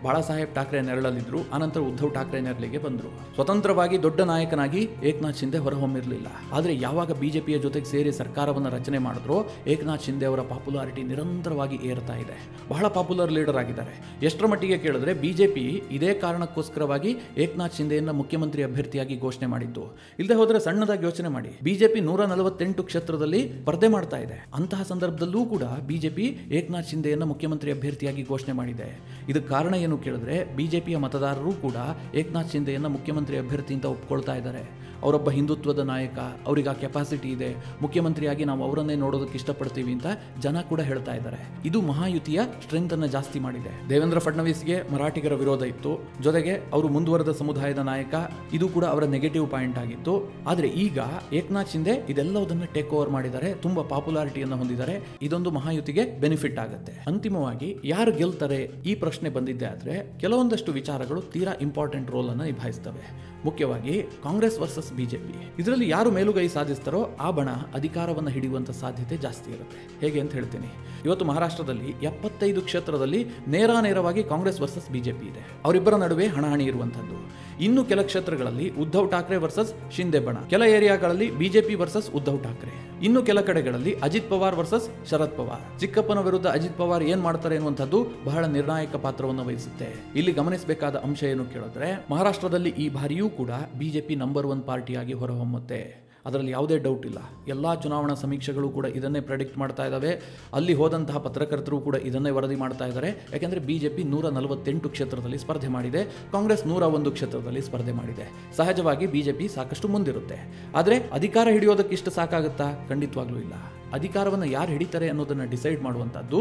ಬಾಳಾ ಸಾಹೇಬ್ ಠಾಕ್ರೆ ನೆರಳಲ್ಲಿದ್ರು, ಆನಂತರ ಉದ್ಧವ್ ಠಾಕ್ರೆ ನೆರಳಿಗೆ ಬಂದರು. ಸ್ವತಂತ್ರವಾಗಿ ದೊಡ್ಡ ನಾಯಕನಾಗಿ ಏಕನಾಥ್ ಶಿಂದೆ ಹೊರಹೊಮ್ಮಿರಲಿಲ್ಲ. ಆದರೆ ಯಾವಾಗ ಬಿಜೆಪಿಯ ಜೊತೆಗೆ ಸೇರಿ ಸರ್ಕಾರವನ್ನು ರಚನೆ ಮಾಡಿದ್ರು, ಏಕನಾಥ್ ಶಿಂದೆ ಅವರ ಪಾಪ್ಯುಲಾರಿಟಿ ನಿರಂತರವಾಗಿ ಏರ್ತಾ ಇದೆ. ಬಹಳ ಪಾಪ್ಯುಲರ್ ಲೀಡರ್ ಆಗಿದ್ದಾರೆ. ಎಷ್ಟರ ಮಟ್ಟಿಗೆ ಕೇಳಿದ್ರೆ ಬಿಜೆಪಿ ಇದೇ ಕಾರಣಕ್ಕೋಸ್ಕರವಾಗಿ ಏಕನಾಥ್ ಶಿಂದೆಯನ್ನ ಮುಖ್ಯಮಂತ್ರಿ ಅಭ್ಯರ್ಥಿಯಾಗಿ ಘೋಷಣೆ ಮಾಡಿದ್ದು. ಇಲ್ಲದೆ ಹೋದರೆ ಸಣ್ಣದಾಗಿ ಯೋಚನೆ ಮಾಡಿ, ಬಿಜೆಪಿ 148 ಕ್ಷೇತ್ರದಲ್ಲಿ ಸ್ಪರ್ಧೆ ಮಾಡ್ತಾ ಇದೆ. ಅಂತಹ ಸಂದರ್ಭದಲ್ಲೂ ಕೂಡ ಬಿಜೆಪಿ ಏಕನಾಥ್ ಶಿಂದೆಯನ್ನ ಮುಖ್ಯಮಂತ್ರಿ ಅಭ್ಯರ್ಥಿಯಾಗಿ ಘೋಷಣೆ ಮಾಡಿದೆ. ಇದಕ್ಕೆ ಕಾರಣ ಏನು ಕೇಳಿದ್ರೆ ಬಿಜೆಪಿಯ ಮತದಾರರು ಕೂಡ ಏಕನಾಥ್ ಶಿಂದೆಯನ್ನ ಮುಖ್ಯಮಂತ್ರಿ ಅಭ್ಯರ್ಥಿ ಅಂತ ಒಪ್ಕೊಳ್ತಾ ಇದ್ದಾರೆ. ಅವರೊಬ್ಬ ಹಿಂದುತ್ವದ ನಾಯಕ, ಅವರಿಗೆ ಆ ಕೆಪಾಸಿಟಿ ಇದೆ, ಮುಖ್ಯಮಂತ್ರಿಯಾಗಿ ನಾವು ಅವರನ್ನೇ ನೋಡೋದಕ್ಕೆ ಇಷ್ಟಪಡ್ತೀವಿ ಅಂತ ಜನ ಕೂಡ ಹೇಳ್ತಾ ಇದ್ದಾರೆ. ಇದು ಮಹಾಯುತಿಯ ಸ್ಟ್ರೆಂತ್ ಅನ್ನು ಜಾಸ್ತಿ ಮಾಡಿದೆ. ದೇವೇಂದ್ರ ಫಡ್ನವೀಸ್ಗೆ ಮರಾಠಿಗರ ವಿರೋಧ ಇತ್ತು, ಜೊತೆಗೆ ಅವರು ಮುಂದುವರೆದ ಸಮುದಾಯದ ನಾಯಕ, ಇದು ಕೂಡ ಅವರ ನೆಗೆಟಿವ್ ಪಾಯಿಂಟ್ ಆಗಿತ್ತು. ಆದರೆ ಈಗ ಏಕನಾಥ್ ಶಿಂದೆ ಇದೆಲ್ಲದನ್ನು ಟೇಕ್ ಓವರ್ ಮಾಡಿದ್ದಾರೆ, ತುಂಬಾ ಪಾಪ್ಯುಲಾರಿಟಿಯನ್ನು ಹೊಂದಿದ್ದಾರೆ. ಇದೊಂದು ಮಹಾಯುತಿಗೆ ಬೆನಿಫಿಟ್ ಆಗುತ್ತೆ. ಅಂತಿಮವಾಗಿ ಯಾರು ಗೆಲ್ತಾರೆ ಈ ಪ್ರಶ್ನೆ ಪ್ರಶ್ನೆ ಬಂದಿದ್ದೆ ಆದರೆ ಕೆಲವೊಂದಷ್ಟು ವಿಚಾರಗಳು ತೀರಾ ಇಂಪಾರ್ಟೆಂಟ್ ರೋಲ್ ಅನ್ನು ನಿಭಾಯಿಸ್ತವೆ. ಮುಖ್ಯವಾಗಿ ಕಾಂಗ್ರೆಸ್ ವರ್ಸಸ್ ಬಿಜೆಪಿ. ಇದರಲ್ಲಿ ಯಾರು ಮೇಲುಗೈ ಸಾಧಿಸ್ತಾರೋ ಆ ಬಣ ಅಧಿಕಾರವನ್ನು ಹಿಡಿಯುವಂತ ಸಾಧ್ಯತೆ ಜಾಸ್ತಿ ಇರುತ್ತೆ. ಹೇಗೆ ಅಂತ ಹೇಳ್ತೀನಿ. ಇವತ್ತು ಮಹಾರಾಷ್ಟ್ರದಲ್ಲಿ 75 ಕ್ಷೇತ್ರದಲ್ಲಿ ನೇರವಾಗಿ ಕಾಂಗ್ರೆಸ್ ವರ್ಸಸ್ ಬಿಜೆಪಿ ಇದೆ. ಅವರಿಬ್ಬರ ನಡುವೆ ಹಣಾಹಣಿ ಇರುವಂತದ್ದು. ಇನ್ನು ಕೆಲ ಕ್ಷೇತ್ರಗಳಲ್ಲಿ ಉದ್ಧವ್ ಠಾಕ್ರೆ ವರ್ಸಸ್ ಶಿಂದೆ ಬಣ, ಕೆಲ ಏರಿಯಾಗಳಲ್ಲಿ ಬಿಜೆಪಿ ವರ್ಸಸ್ ಉದ್ಧವ್ ಠಾಕ್ರೆ, ಇನ್ನು ಕೆಲ ಕಡೆಗಳಲ್ಲಿ ಅಜಿತ್ ಪವಾರ್ ವರ್ಸಸ್ ಶರದ್ ಪವಾರ್. ಚಿಕ್ಕಪ್ಪನ ವಿರುದ್ಧ ಅಜಿತ್ ಪವಾರ್ ಏನ್ ಮಾಡ್ತಾರೆ ಎನ್ನುವಂಥದ್ದು ಬಹಳ ನಿರ್ಣಾಯಕ ಪಾತ್ರವನ್ನು ವಹಿಸುತ್ತೆ. ಇಲ್ಲಿ ಗಮನಿಸಬೇಕಾದ ಅಂಶ ಏನು ಕೇಳಿದ್ರೆ, ಮಹಾರಾಷ್ಟ್ರದಲ್ಲಿ ಈ ಬಾರಿಯೂ ಕೂಡ ಬಿಜೆಪಿ ನಂಬರ್ 1 ಪಾರ್ಟಿಯಾಗಿ ಹೊರಹೊಮ್ಮುತ್ತೆ. ಅದರಲ್ಲಿ ಯಾವುದೇ ಡೌಟ್ ಇಲ್ಲ. ಎಲ್ಲ ಚುನಾವಣಾ ಸಮೀಕ್ಷೆಗಳು ಕೂಡ ಇದನ್ನೇ ಪ್ರೆಡಿಕ್ಟ್ ಮಾಡ್ತಾ ಇದ್ದಾವೆ. ಅಲ್ಲಿ ಹೋದಂತಹ ಪತ್ರಕರ್ತರು ಕೂಡ ಇದನ್ನೇ ವರದಿ ಮಾಡ್ತಾ ಇದ್ದಾರೆ. ಯಾಕೆಂದರೆ ಬಿಜೆಪಿ 148 ಕ್ಷೇತ್ರದಲ್ಲಿ ಸ್ಪರ್ಧೆ ಮಾಡಿದೆ, ಕಾಂಗ್ರೆಸ್ 101 ಕ್ಷೇತ್ರದಲ್ಲಿ ಸ್ಪರ್ಧೆ ಮಾಡಿದೆ. ಸಹಜವಾಗಿ ಬಿಜೆಪಿ ಸಾಕಷ್ಟು ಮುಂದಿರುತ್ತೆ. ಆದರೆ ಅಧಿಕಾರ ಹಿಡಿಯೋದಕ್ಕೆ ಇಷ್ಟು ಸಾಕಾಗುತ್ತಾ? ಖಂಡಿತವಾಗ್ಲೂ ಇಲ್ಲ. ಅಧಿಕಾರವನ್ನು ಯಾರು ಹಿಡಿತಾರೆ ಅನ್ನೋದನ್ನು ಡಿಸೈಡ್ ಮಾಡುವಂಥದ್ದು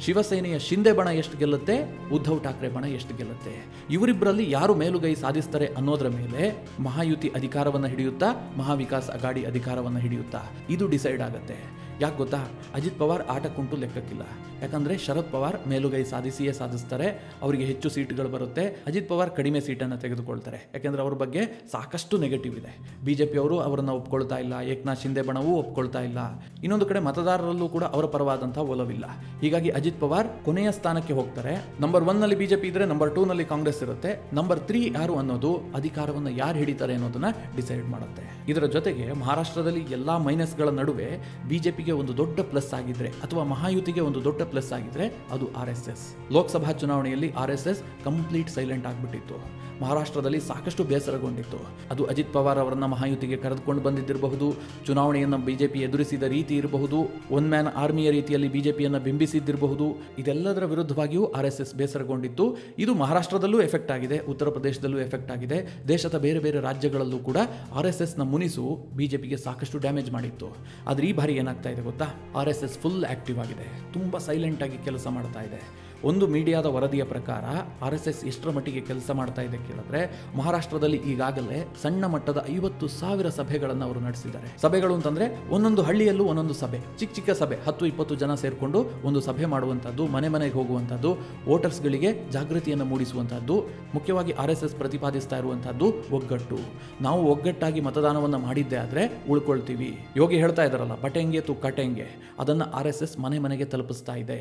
ಶಿವಸೇನೆಯ ಶಿಂದೆ ಬಣ ಎಷ್ಟು ಗೆಲ್ಲುತ್ತೆ, ಉದ್ಧವ್ ಠಾಕ್ರೆ ಬಣ ಎಷ್ಟು ಗೆಲ್ಲುತ್ತೆ, ಇವರಿಬ್ಬರಲ್ಲಿ ಯಾರು ಮೇಲುಗೈ ಸಾಧಿಸ್ತಾರೆ ಅನ್ನೋದರ ಮೇಲೆ ಮಹಾಯುತಿ ಅಧಿಕಾರವನ್ನು ಹಿಡಿಯುತ್ತಾ, ಮಹಾವಿಕಾಸ್ ಅಘಾಡಿ ಅಧಿಕಾರವನ್ನು ಹಿಡಿಯುತ್ತಾ, ಇದು ಡಿಸೈಡ್ ಆಗುತ್ತೆ. ಯಾಕೆ ಗೊತ್ತಾ? ಅಜಿತ್ ಪವಾರ್ ಆಟಕ್ಕುಂಟು ಲೆಕ್ಕಕ್ಕಿಲ್ಲ. ಯಾಕಂದರೆ ಶರದ್ ಪವಾರ್ ಮೇಲುಗೈ ಸಾಧಿಸಿಯೇ ಸಾಧಿಸ್ತಾರೆ, ಅವರಿಗೆ ಹೆಚ್ಚು ಸೀಟ್ಗಳು ಬರುತ್ತೆ. ಅಜಿತ್ ಪವಾರ್ ಕಡಿಮೆ ಸೀಟನ್ನು ತೆಗೆದುಕೊಳ್ತಾರೆ. ಯಾಕೆಂದರೆ ಅವ್ರ ಬಗ್ಗೆ ಸಾಕಷ್ಟು ನೆಗೆಟಿವ್ ಇದೆ. ಬಿಜೆಪಿ ಅವರು ಅವರನ್ನು ಒಪ್ಕೊಳ್ತಾ ಇಲ್ಲ, ಏಕನಾಥ್ ಶಿಂದೆ ಬಣವೂ ಒಪ್ಕೊಳ್ತಾ ಇಲ್ಲ. ಇನ್ನೊಂದು ಕಡೆ ಮತದಾರರಲ್ಲೂ ಕೂಡ ಅವರ ಪರವಾದಂತಹ ಒಲವಿಲ್ಲ. ಹೀಗಾಗಿ ಅಜಿತ್ ಪವಾರ್ ಕೊನೆಯ ಸ್ಥಾನಕ್ಕೆ ಹೋಗ್ತಾರೆ. ನಂಬರ್ 1 ನಲ್ಲಿ ಬಿಜೆಪಿ ಇದ್ರೆ ನಂಬರ್ 2 ನಲ್ಲಿ ಕಾಂಗ್ರೆಸ್ ಇರುತ್ತೆ. ನಂಬರ್ 3 ಯಾರು ಅನ್ನೋದು ಅಧಿಕಾರವನ್ನು ಯಾರು ಹಿಡಿತಾರೆ ಅನ್ನೋದನ್ನ ಡಿಸೈಡ್ ಮಾಡುತ್ತೆ. ಇದರ ಜೊತೆಗೆ ಮಹಾರಾಷ್ಟ್ರದಲ್ಲಿ ಎಲ್ಲಾ ಮೈನಸ್ಗಳ ನಡುವೆ ಬಿಜೆಪಿಗೆ ಒಂದು ದೊಡ್ಡ ಪ್ಲಸ್ ಆಗಿದ್ರೆ ಅಥವಾ ಮಹಾಯುತಿಗೆ ಒಂದು ದೊಡ್ಡ ಪ್ಲಸ್ ಆಗಿದ್ರೆ ಅದು RSS. ಲೋಕಸಭಾ ಚುನಾವಣೆಯಲ್ಲಿ RSS ಕಂಪ್ಲೀಟ್ ಸೈಲೆಂಟ್ ಆಗಿಬಿಟ್ಟಿತ್ತು. ಮಹಾರಾಷ್ಟ್ರದಲ್ಲಿ ಸಾಕಷ್ಟು ಬೇಸರಗೊಂಡಿತ್ತು. ಅದು ಅಜಿತ್ ಪವಾರ್ ಅವರನ್ನ ಮಹಾಯುತಿಗೆ ಕರೆದುಕೊಂಡು ಬಂದಿದ್ದಿರಬಹುದು, ಚುನಾವಣೆಯನ್ನು ಬಿಜೆಪಿ ಎದುರಿಸಿದ ರೀತಿ ಇರಬಹುದು, ಒನ್ ಮ್ಯಾನ್ ಆರ್ಮಿಯ ರೀತಿಯಲ್ಲಿ ಬಿಜೆಪಿಯನ್ನು ಬಿಂಬಿಸಿದ್ದಿರಬಹುದು. ಇದೆಲ್ಲದರ ವಿರುದ್ಧವಾಗಿಯೂ RSS ಬೇಸರಗೊಂಡಿತ್ತು. ಇದು ಮಹಾರಾಷ್ಟ್ರದಲ್ಲೂ ಎಫೆಕ್ಟ್ ಆಗಿದೆ, ಉತ್ತರ ಪ್ರದೇಶದಲ್ಲೂ ಎಫೆಕ್ಟ್ ಆಗಿದೆ. ದೇಶದ ಬೇರೆ ಬೇರೆ ರಾಜ್ಯಗಳಲ್ಲೂ ಕೂಡ RSSನ ಮುನಿಸು ಬಿಜೆಪಿಗೆ ಸಾಕಷ್ಟು ಡ್ಯಾಮೇಜ್ ಮಾಡಿತ್ತು. ಆದರೆ ಈ ಬಾರಿ ಏನಾಗ್ತಾ ಇದೆ ಗೊತ್ತಾ? RSS ಫುಲ್ ಆಕ್ಟಿವ್ ಆಗಿದೆ, ತುಂಬಾ ಸೈಲೆಂಟ್ ಆಗಿ ಕೆಲಸ ಮಾಡ್ತಾ ಇದೆ. ಒಂದು ಮೀಡಿಯಾದ ವರದಿಯ ಪ್ರಕಾರ RSS ಎಷ್ಟರ ಮಟ್ಟಿಗೆ ಕೆಲಸ ಮಾಡ್ತಾ ಇದೆ ಕೇಳಿದ್ರೆ, ಮಹಾರಾಷ್ಟ್ರದಲ್ಲಿ ಈಗಾಗಲೇ ಸಣ್ಣ ಮಟ್ಟದ 50,000 ಸಭೆಗಳನ್ನು ಅವರು ನಡೆಸಿದ್ದಾರೆ. ಸಭೆಗಳು ಅಂತಂದ್ರೆ ಒಂದೊಂದು ಹಳ್ಳಿಯಲ್ಲೂ ಒಂದೊಂದು ಸಭೆ, ಚಿಕ್ಕ ಚಿಕ್ಕ ಸಭೆ, 10-20 ಜನ ಸೇರ್ಕೊಂಡು ಒಂದು ಸಭೆ ಮಾಡುವಂಥದ್ದು, ಮನೆ ಮನೆಗೆ ಹೋಗುವಂಥದ್ದು, ವೋಟರ್ಸ್ಗಳಿಗೆ ಜಾಗೃತಿಯನ್ನು ಮೂಡಿಸುವಂಥದ್ದು. ಮುಖ್ಯವಾಗಿ RSS ಪ್ರತಿಪಾದಿಸ್ತಾ ಇರುವಂಥದ್ದು ಒಗ್ಗಟ್ಟು. ನಾವು ಒಗ್ಗಟ್ಟಾಗಿ ಮತದಾನವನ್ನು ಮಾಡಿದ್ದೆ ಆದರೆ ಉಳ್ಕೊಳ್ತೀವಿ. ಯೋಗಿ ಹೇಳ್ತಾ ಇದ್ದಾರಲ್ಲ, ಬಟೆಂಗೆ ತು ಕಟೆಂಗೆ, ಅದನ್ನು RSS ಮನೆ ಮನೆಗೆ ತಲುಪಿಸ್ತಾ ಇದೆ.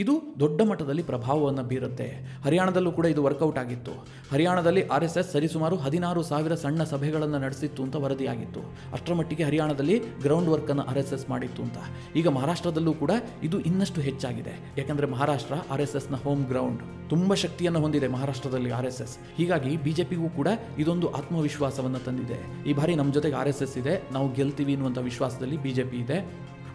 ಇದು ದೊಡ್ಡ ಮಟ್ಟದಲ್ಲಿ ಪ್ರಭಾವವನ್ನು ಬೀರುತ್ತೆ. ಹರಿಯಾಣದಲ್ಲೂ ಕೂಡ ಇದು ವರ್ಕೌಟ್ ಆಗಿತ್ತು. ಹರಿಯಾಣದಲ್ಲಿ RSS ಸರಿಸುಮಾರು 16,000 ಸಣ್ಣ ಸಭೆಗಳನ್ನು ನಡೆಸಿತ್ತು ಅಂತ ವರದಿಯಾಗಿತ್ತು. ಅಷ್ಟರ ಮಟ್ಟಿಗೆ ಹರಿಯಾಣದಲ್ಲಿ ಗ್ರೌಂಡ್ ವರ್ಕ್ ಅನ್ನು RSS ಮಾಡಿತ್ತು ಅಂತ. ಈಗ ಮಹಾರಾಷ್ಟ್ರದಲ್ಲೂ ಕೂಡ ಇದು ಇನ್ನಷ್ಟು ಹೆಚ್ಚಾಗಿದೆ. ಯಾಕಂದ್ರೆ ಮಹಾರಾಷ್ಟ್ರ RSSನ ಹೋಮ್ ಗ್ರೌಂಡ್. ತುಂಬಾ ಶಕ್ತಿಯನ್ನು ಹೊಂದಿದೆ ಮಹಾರಾಷ್ಟ್ರದಲ್ಲಿ RSS. ಹೀಗಾಗಿ ಬಿಜೆಪಿಗೂ ಕೂಡ ಇದೊಂದು ಆತ್ಮವಿಶ್ವಾಸವನ್ನು ತಂದಿದೆ. ಈ ಬಾರಿ ನಮ್ಮ ಜೊತೆಗೆ RSS ಇದೆ, ನಾವು ಗೆಲ್ತೀವಿ ಅನ್ನುವಂಥ ವಿಶ್ವಾಸದಲ್ಲಿ ಬಿಜೆಪಿ ಇದೆ.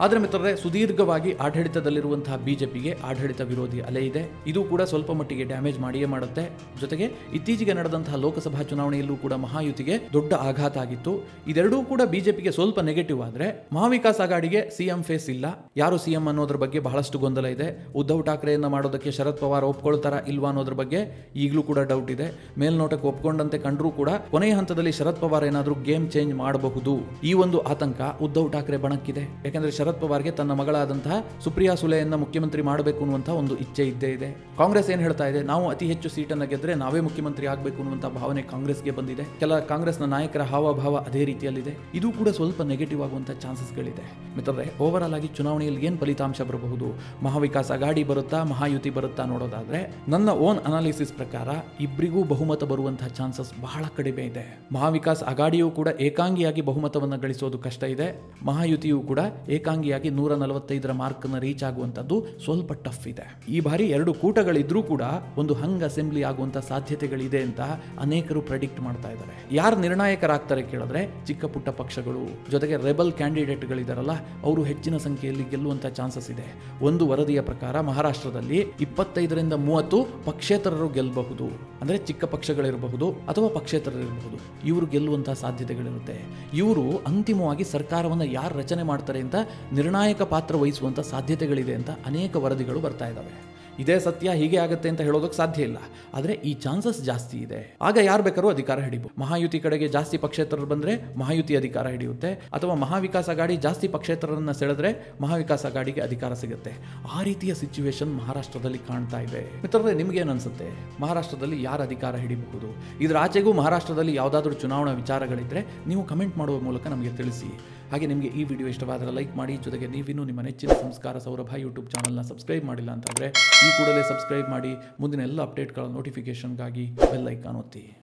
ಆದರೆ ಮಿತ್ರರೇ, ಸುದೀರ್ಘವಾಗಿ ಆಡಳಿತದಲ್ಲಿರುವಂತಹ ಬಿಜೆಪಿಗೆ ಆಡಳಿತ ವಿರೋಧಿ ಅಲೆ ಇದೆ. ಇದು ಕೂಡ ಸ್ವಲ್ಪ ಮಟ್ಟಿಗೆ ಡ್ಯಾಮೇಜ್ ಮಾಡಿಯೇ ಮಾಡುತ್ತೆ. ಜೊತೆಗೆ ಇತ್ತೀಚೆಗೆ ನಡೆದಂತಹ ಲೋಕಸಭಾ ಚುನಾವಣೆಯಲ್ಲೂ ಕೂಡ ಮಹಾಯುತಿಗೆ ದೊಡ್ಡ ಆಘಾತ ಆಗಿತ್ತು. ಇದೆರಡೂ ಕೂಡ ಬಿಜೆಪಿಗೆ ಸ್ವಲ್ಪ ನೆಗೆಟಿವ್. ಆದರೆ ಮಹಾವಿಕಾಸ್ ಅಘಾಡಿಗೆ ಸಿಎಂ ಫೇಸ್ ಇಲ್ಲ. ಯಾರು ಸಿಎಂ ಅನ್ನೋದ್ರ ಬಗ್ಗೆ ಬಹಳಷ್ಟು ಗೊಂದಲ ಇದೆ. ಉದ್ಧವ್ ಠಾಕ್ರೆಯನ್ನ ಮಾಡೋದಕ್ಕೆ ಶರದ್ ಪವಾರ್ ಒಪ್ಕೊಳ್ತಾರಾ ಇಲ್ವಾ ಅನ್ನೋದ್ರ ಬಗ್ಗೆ ಈಗಲೂ ಕೂಡ ಡೌಟ್ ಇದೆ. ಮೇಲ್ನೋಟಕ್ಕೆ ಒಪ್ಕೊಂಡಂತೆ ಕಂಡ್ರೂ ಕೂಡ ಕೊನೆಯ ಹಂತದಲ್ಲಿ ಶರದ್ ಪವಾರ್ ಏನಾದರೂ ಗೇಮ್ ಚೇಂಜ್ ಮಾಡಬಹುದು. ಈ ಒಂದು ಆತಂಕ ಉದ್ಧವ್ ಠಾಕ್ರೆ ಬಣಕ್ಕಿದೆ. ಯಾಕಂದ್ರೆ ಶರದ್ ಪವಾರ್ಗೆ ತನ್ನ ಮಗಳಾದಂತಹ ಸುಪ್ರಿಯಾ ಸುಲೆಯನ್ನ ಮುಖ್ಯಮಂತ್ರಿ ಮಾಡಬೇಕು ಅನ್ನುವಂತಹ ಒಂದು ಇಚ್ಛೆ ಇದ್ದೇ ಇದೆ. ಕಾಂಗ್ರೆಸ್ ಏನ್ ಹೇಳ್ತಾ ಇದೆ, ನಾವು ಅತಿ ಹೆಚ್ಚು ಸೀಟನ್ನು ಗೆದ್ರೆ ನಾವೇ ಮುಖ್ಯಮಂತ್ರಿ ಆಗಬೇಕು ಅನ್ನುವಂತಹ ಭಾವನೆ ಕಾಂಗ್ರೆಸ್ಗೆ ಬಂದಿದೆ. ಕೆಲ ಕಾಂಗ್ರೆಸ್ನ ನಾಯಕರ ಹಾವಭಾವ ಅದೇ ರೀತಿಯಲ್ಲಿದೆ. ಇದು ಕೂಡ ಸ್ವಲ್ಪ ನೆಗೆಟಿವ್ ಆಗುವಂತಹ ಚಾನ್ಸಸ್ಗಳಿದೆ. ಮಿತ್ರರೇ, ಓವರ್ ಆಲ್ ಆಗಿ ಚುನಾವಣೆಯಲ್ಲಿ ಏನು ಫಲಿತಾಂಶ ಬರಬಹುದು, ಮಹಾವಿಕಾಸ್ ಅಘಾಡಿ ಬರುತ್ತಾ, ಮಹಾಯುತಿ ಬರುತ್ತಾ ನೋಡೋದಾದ್ರೆ, ನನ್ನ ಓನ್ ಅನಾಲಿಸಿಸ್ ಪ್ರಕಾರ ಇಬ್ಬರಿಗೂ ಬಹುಮತ ಬರುವಂತಹ ಚಾನ್ಸಸ್ ಬಹಳ ಕಡಿಮೆ ಇದೆ. ಮಹಾವಿಕಾಸ್ ಅಘಾಡಿಯೂ ಕೂಡ ಏಕಾಂಗಿಯಾಗಿ ಬಹುಮತವನ್ನು ಗಳಿಸೋದು ಕಷ್ಟ ಇದೆ. ಮಹಾಯುತಿಯೂ ಕೂಡ ಏಕಾಂಗಿಯಾಗಿ 145 ಮಾರ್ಕ್ ಅನ್ನು ರೀಚ್ ಆಗುವಂತದ್ದು ಸ್ವಲ್ಪ ಟಫ್ ಇದೆ. ಈ ಬಾರಿ 2 ಕೂಟಗಳಿದ್ರೂ ಕೂಡ ಒಂದು ಹಂಗ್ ಅಸೆಂಬ್ಲಿ ಆಗುವಂತ ಸಾಧ್ಯತೆಗಳಿದೆ ಅಂತ ಅನೇಕರು ಪ್ರೆಡಿಕ್ಟ್ ಮಾಡ್ತಾ ಇದ್ದಾರೆ. ಯಾರು ನಿರ್ಣಾಯಕರಾಗ್ತಾರೆ ಕೇಳಿದ್ರೆ, ಚಿಕ್ಕ ಪುಟ್ಟ ಪಕ್ಷಗಳು, ಜೊತೆಗೆ ರೆಬಲ್ ಕ್ಯಾಂಡಿಡೇಟ್ಗಳಿದಾರಲ್ಲ, ಅವರು ಹೆಚ್ಚಿನ ಸಂಖ್ಯೆಯಲ್ಲಿ ಗೆಲ್ಲುವಂತ ಚಾನ್ಸಸ್ ಇದೆ. ಒಂದು ವರದಿಯ ಪ್ರಕಾರ ಮಹಾರಾಷ್ಟ್ರದಲ್ಲಿ 25ರಿಂದ 30 ಪಕ್ಷೇತರರು ಗೆಲ್ಲಬಹುದು. ಅಂದ್ರೆ ಚಿಕ್ಕ ಪಕ್ಷಗಳಿರಬಹುದು ಅಥವಾ ಪಕ್ಷೇತರರಿರಬಹುದು, ಇವರು ಗೆಲ್ಲುವಂತಹ ಸಾಧ್ಯತೆಗಳಿರುತ್ತೆ. ಇವರು ಅಂತಿಮವಾಗಿ ಸರ್ಕಾರವನ್ನು ಯಾರು ರಚನೆ ಮಾಡ್ತಾರೆ ಅಂತ ನಿರ್ಣಾಯಕ ಪಾತ್ರ ವಹಿಸುವಂತ ಸಾಧ್ಯತೆಗಳಿದೆ ಅಂತ ಅನೇಕ ವರದಿಗಳು ಬರ್ತಾ ಇದ್ದಾವೆ. ಇದೇ ಸತ್ಯ ಹೀಗೆ ಆಗುತ್ತೆ ಅಂತ ಹೇಳೋದಕ್ಕೆ ಸಾಧ್ಯ ಇಲ್ಲ, ಆದರೆ ಈ ಚಾನ್ಸಸ್ ಜಾಸ್ತಿ ಇದೆ. ಆಗ ಯಾರು ಬೇಕಾದ್ರೂ ಅಧಿಕಾರ ಹಿಡಿಬಹುದು. ಮಹಾಯುತಿ ಕಡೆಗೆ ಜಾಸ್ತಿ ಪಕ್ಷೇತರರು ಬಂದರೆ ಮಹಾಯುತಿ ಅಧಿಕಾರ ಹಿಡಿಯುತ್ತೆ, ಅಥವಾ ಮಹಾವಿಕಾಸ್ ಅಘಾಡಿ ಜಾಸ್ತಿ ಪಕ್ಷೇತರರನ್ನು ಸೆಳೆದ್ರೆ ಮಹಾವಿಕಾಸ್ ಅಘಾಡಿಗೆ ಅಧಿಕಾರ ಸಿಗುತ್ತೆ. ಆ ರೀತಿಯ ಸಿಚುವೇಶನ್ ಮಹಾರಾಷ್ಟ್ರದಲ್ಲಿ ಕಾಣ್ತಾ ಇದೆ. ಮಿತ್ರರೇ, ನಿಮ್ಗೇನು ಅನ್ಸುತ್ತೆ? ಮಹಾರಾಷ್ಟ್ರದಲ್ಲಿ ಯಾರು ಅಧಿಕಾರ ಹಿಡಿಬಹುದು? ಇದರ ಆಚೆಗೂ ಮಹಾರಾಷ್ಟ್ರದಲ್ಲಿ ಯಾವುದಾದ್ರೂ ಚುನಾವಣಾ ವಿಚಾರಗಳಿದ್ದರೆ ನೀವು ಕಮೆಂಟ್ ಮಾಡುವ ಮೂಲಕ ನಮಗೆ ತಿಳಿಸಿ. ಹಾಗೆ ನಿಮಗೆ ಈ ವಿಡಿಯೋ ಇಷ್ಟವಾದರೆ ಲೈಕ್ ಮಾಡಿ. ಜೊತೆಗೆ ನೀವಿನ್ನೂ ನಿಮ್ಮ ನೆಚ್ಚಿನ ಸಂಸ್ಕಾರ ಸೌರಭ ಯೂಟ್ಯೂಬ್ ಚಾನಲ್ನ ಸಬ್ಸ್ಕ್ರೈಬ್ ಮಾಡಿಲ್ಲ ಅಂತಂದರೆ ಈ ಕೂಡಲೇ ಸಬ್ಸ್ಕ್ರೈಬ್ ಮಾಡಿ. ಮುಂದಿನ ಎಲ್ಲ ಅಪ್ಡೇಟ್ಗಳ ನೋಟಿಫಿಕೇಷನ್ಗಾಗಿ ಬೆಲ್ ಐಕಾನ್ ಒತ್ತಿ.